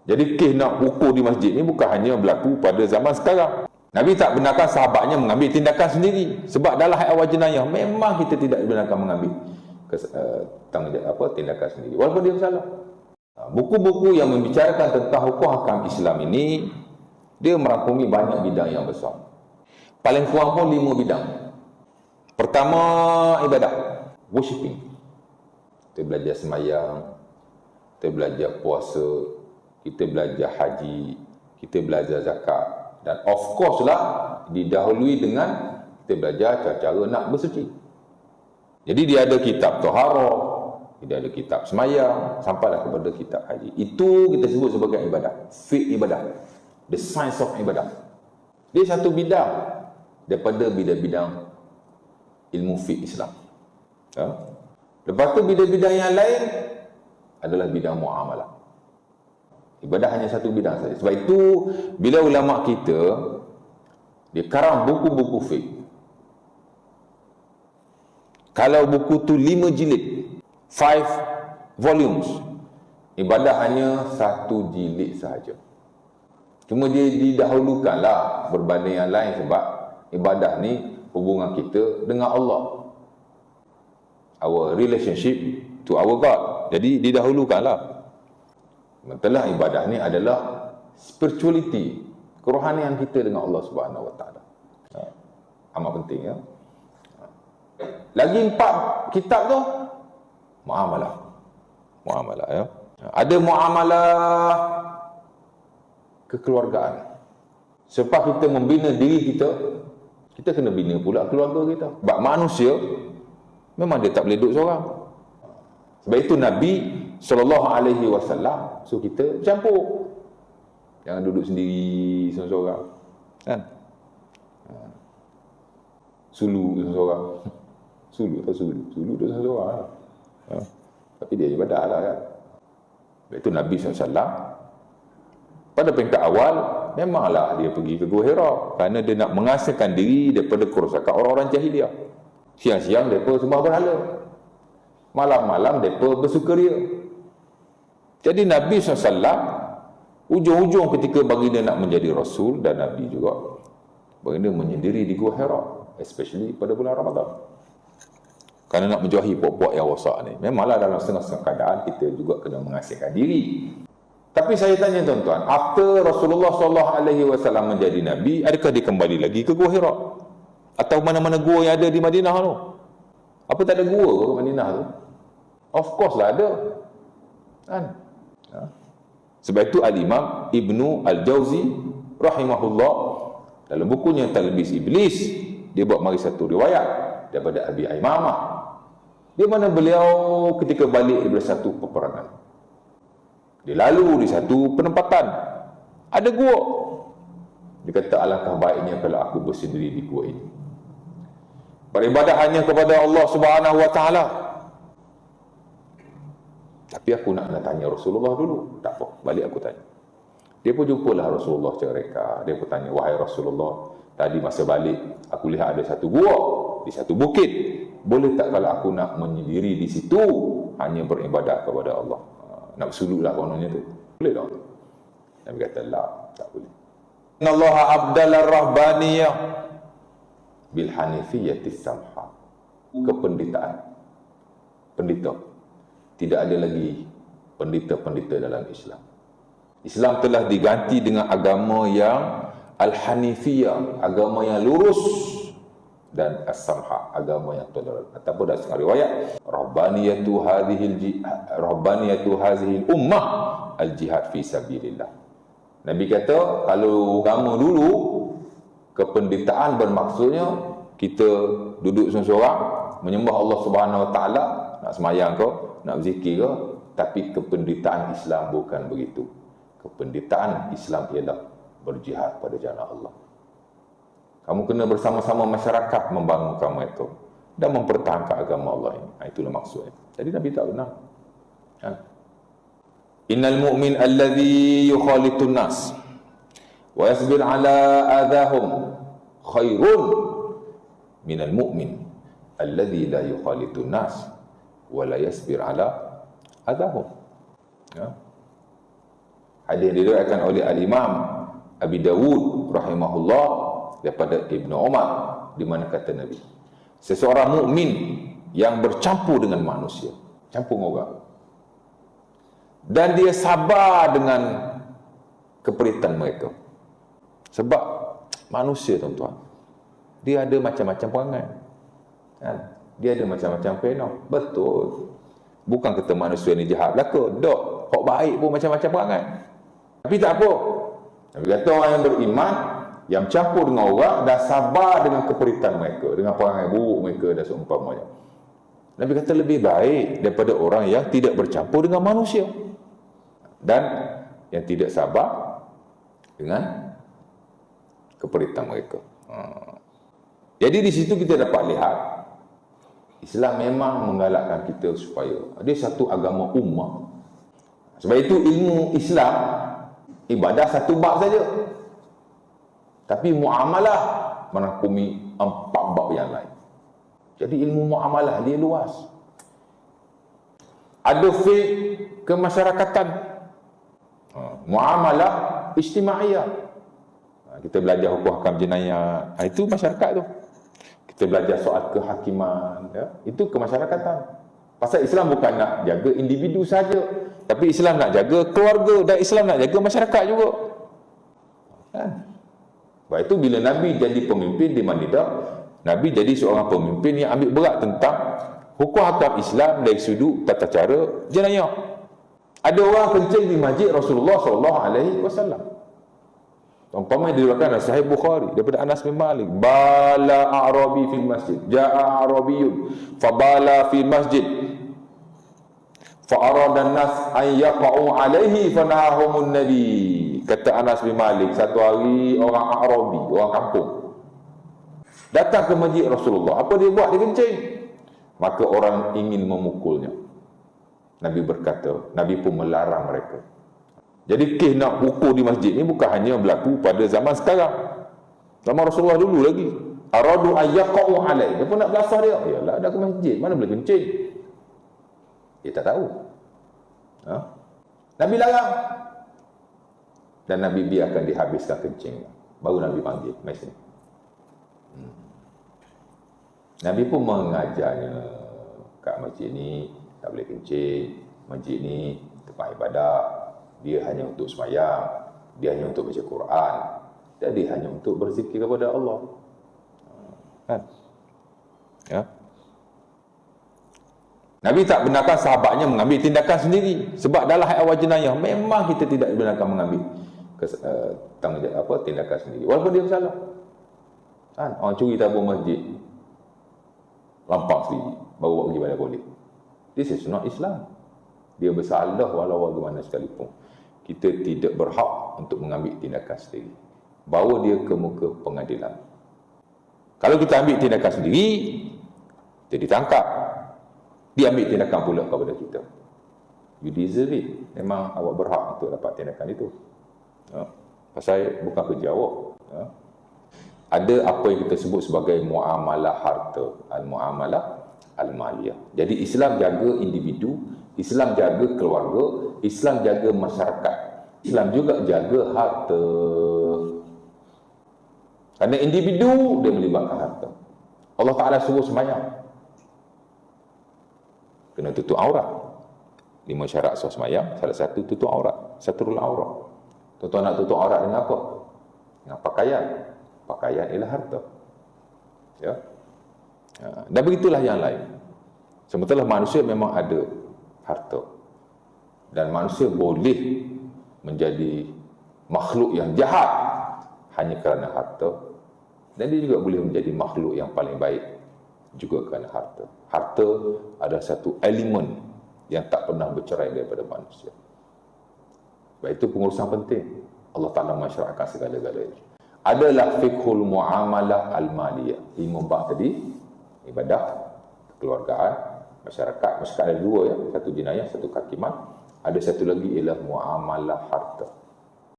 Jadi kes nak ukur di masjid ni bukan hanya berlaku pada zaman sekarang. Nabi tak benarkan sahabatnya mengambil tindakan sendiri. Sebab dalam hayat awal jenayah memang kita tidak benarkan mengambil tindakan sendiri. Walaupun dia bersalah. Buku-buku yang membicarakan tentang hukum hakam Islam ini, dia merangkumi banyak bidang yang besar. Paling kurang pun 5 bidang. Pertama, ibadah, worshipping. Kita belajar semayang, kita belajar puasa, kita belajar haji, kita belajar zakat, dan of course lah didahului dengan kita belajar cara-cara nak bersuci. Jadi dia ada kitab taharah, dia ada kitab semayang, sampailah kepada kitab haji. Itu kita sebut sebagai ibadah, fiqh ibadah, the science of ibadah. Dia satu bidang daripada bidang-bidang ilmu fiqh Islam. Lepas tu bidang-bidang yang lain adalah bidang muamalah. Ibadah hanya satu bidang saja. Sebab itu bila ulama kita dia karang buku-buku fiqh, kalau buku tu 5 jilid, 5 volumes, ibadah hanya 1 jilid sahaja. Cuma dia didahulukanlah berbanding yang lain sebab ibadah ni hubungan kita dengan Allah, our relationship to our God. Jadi didahulukanlah. Sementara ibadah ni adalah spirituality, kerohanian kita dengan Allah Subhanahu Wa Taala. Amat penting ya. Lagi 4 kitab tu muamalah. Muamalah ya. Ada muamalah kekeluargaan. Sebab kita membina diri kita, kita kena bina pula keluarga kita. Sebab manusia memang dia tak boleh duduk seorang. Sebab itu Nabi SAW suruh kita bercampur. Jangan duduk sendiri seorang-seorang. Kan? Sulu seorang-seorang. Sulu atau sulu? Sulu tu seorang-seorang. Tapi dia ibadah lah kan. Sebab itu Nabi SAW pada peringkat awal memanglah dia pergi ke Gua Hira kerana dia nak mengasingkan diri daripada kerosakan orang-orang jahiliah. Siang-siang mereka sembah berhala, malam-malam mereka bersukaria. Jadi Nabi SAW ujung-ujung ketika baginda nak menjadi Rasul dan Nabi juga, baginda menyendiri di Gua Hira, especially pada bulan Ramadan, kerana nak menjauhi puak-puak yang rosak ni. Memanglah dalam setengah-setengah keadaan kita juga kena mengasingkan diri. Tapi saya tanya tuan-tuan, after Rasulullah SAW menjadi Nabi, adakah dia kembali lagi ke Gua Hira? Atau mana-mana gua yang ada di Madinah tu? Apa tak ada gua ke Madinah tu? Of course lah ada. Kan? Sebab itu Al-Imam Ibnu Al-Jauzi rahimahullah dalam bukunya Talbis Iblis, dia buat mari satu riwayat daripada Abi Aimamah, di mana beliau ketika balik daripada satu peperangan, dia lalu di satu penempatan, ada gua. Dia kata, alangkah baiknya kalau aku bersendiri di gua ini, beribadah hanya kepada Allah Subhanahu Wa Taala. Tapi aku nak tanya Rasulullah dulu. Tak apa, balik aku tanya. Dia pun jumpalah Rasulullah secara reka. Dia pun tanya, wahai Rasulullah, tadi masa balik aku lihat ada satu gua di satu bukit. Boleh tak kalau aku nak menyendiri di situ hanya beribadah kepada Allah? Nak bersuluk lah kononnya tu. Boleh tak? Nabi kata, la, tak boleh. Innallaha abdala rahbaniyah bil hanifiyatis samha. Kependitaan. Pendeta. Tidak ada lagi pendeta-pendeta dalam Islam. Islam telah diganti dengan agama yang al-hanifiyah, agama yang lurus, dan as-samha, agama yang toleran. Ataupun dalam sebuah riwayat, rabbaniyatu hadhil ummah al-jihad fi sabilillah. Nabi kata, kalau agama dulu, kependetaan bermaksudnya kita duduk seorang-seorang menyembah Allah Subhanahu Wa Taala, nak semayang ke, nak berzikir ke. Tapi kependetaan Islam bukan begitu. Kependetaan Islam ialah berjihad pada jalan Allah. Kamu kena bersama-sama masyarakat membangun agama itu dan mempertahankan agama Allah ini. Itulah maksudnya. Jadi Nabi tak benar. Innal mu'min alladhi yukhalitun nas wa yasbir ala adahum khairun minal mu'min alladhi la yukhalitun nas wa la yasbir ala adahum. Hadis diriwayatkan oleh Al-Imam Abi Dawud rahimahullah daripada Ibnu Umar, di mana kata Nabi, seseorang mukmin yang bercampur dengan manusia, campur dengan orang, dan dia sabar dengan keperitan mereka. Sebab manusia, tuan-tuan, dia ada macam-macam perangai, kan? Dia ada macam-macam fenomena. Betul. Bukan kata manusia ni jahat belaka. Dok, hak baik pun macam-macam perangai. Tapi tak apa. Nabi kata orang yang beriman, yang campur dengan orang dan sabar dengan keperitan mereka, dengan perangai buruk mereka dan seumpamanya. Nabi kata lebih baik daripada orang yang tidak bercampur dengan manusia dan yang tidak sabar dengan keperitan mereka. Jadi di situ kita dapat lihat Islam memang menggalakkan kita supaya ada satu agama ummah. Sebab itu ilmu Islam, ibadah satu bab saja. Tapi muamalah merangkumi 4 bab yang lain. Jadi ilmu muamalah dia luas. Ada fiqh kemasyarakatan, muamalah ijtimaiyah. Kita belajar hukum hakam jenayah, itu masyarakat tu. Kita belajar soal kehakiman, ya, itu kemasyarakatan. Pasal Islam bukan nak jaga individu saja, tapi Islam nak jaga keluarga dan Islam nak jaga masyarakat juga. Kan? Sebab itu bila Nabi jadi pemimpin di Madinah, Nabi jadi seorang pemimpin yang ambil berat tentang hukum hakam Islam dari sudut tata cara jenayah. Ada orang kencing di masjid Rasulullah SAW. Umpamanya diriwayatkan dalam Sahih Bukhari daripada Anas bin Malik, bala a'rabi fil masjid, ja'a a'rabiyun fabala fil masjid fa arada an-nas an yaqa'u alaihi fanahahumun nabi. Kata Anas bin Malik, satu hari orang Arabi, orang kampung, datang ke masjid Rasulullah. Apa dia buat? Dia kencing. Maka orang ingin memukulnya. Nabi berkata, Nabi pun melarang mereka. Jadi kes nak pukul di masjid ni bukan hanya berlaku pada zaman sekarang. Zaman Rasulullah dulu lagi. Aradu ayyaqa'u alai. Dia pun nak belasah dia. Yalah, dah ke masjid, mana boleh kencing? Dia tak tahu. Nabi larang. Dan Nabi biarkan dihabiskan kencing. Baru Nabi panggil, mai sini. Nabi pun mengajarnya, kat masjid ni tak boleh kencing. Masjid ni tempat ibadah. Dia hanya untuk sembahyang, dia hanya untuk baca Quran, dan dia hanya untuk berzikir kepada Allah. Kan? Ya. Nabi tak benarkan sahabatnya mengambil tindakan sendiri. Sebab dalam hak awal jenayah memang kita tidak dibenarkan mengambil tindakan sendiri. Walaupun dia bersalah. Kan? Orang curi tabung masjid, lampak sendiri, baru pergi pada polis. This is not Islam. Dia bersalah walau bagaimana sekalipun. Kita tidak berhak untuk mengambil tindakan sendiri. Bawa dia ke muka pengadilan. Kalau kita ambil tindakan sendiri, kita ditangkap. Dia ambil tindakan pula kepada kita. You deserve it. Memang awak berhak untuk dapat tindakan itu. Pasal bukan kerja awak. Ada apa yang kita sebut sebagai muamalah harta. Al-muamalah al-maliyah. Jadi Islam jaga individu, Islam jaga keluarga, Islam jaga masyarakat, Islam juga jaga harta. Kerana individu dia melibatkan harta. Allah Ta'ala suruh sembahyang, kena tutup aurat. 5 syarat sah sembahyang, salah satu tutup aurat, satrul aurat. Tuan-tuan nak tutup aurat dengan apa? Dengan pakaian. Pakaian ialah harta. Ya. Dan begitulah yang lain. Sementara manusia memang ada harta. Dan manusia boleh menjadi makhluk yang jahat hanya kerana harta. Dan dia juga boleh menjadi makhluk yang paling baik juga kerana harta. Harta adalah satu elemen yang tak pernah bercerai daripada manusia. Sebab itu pengurusan penting. Allah Ta'ala masyarakat segala-galanya. Adalah fiqhul muamalah al-maliyah. 5 bab tadi, ibadah, kekeluargaan, masyarakat. Masyarakat ada 2 ya, satu jenayah, satu kehakiman. Ada satu lagi ialah muamalah harta.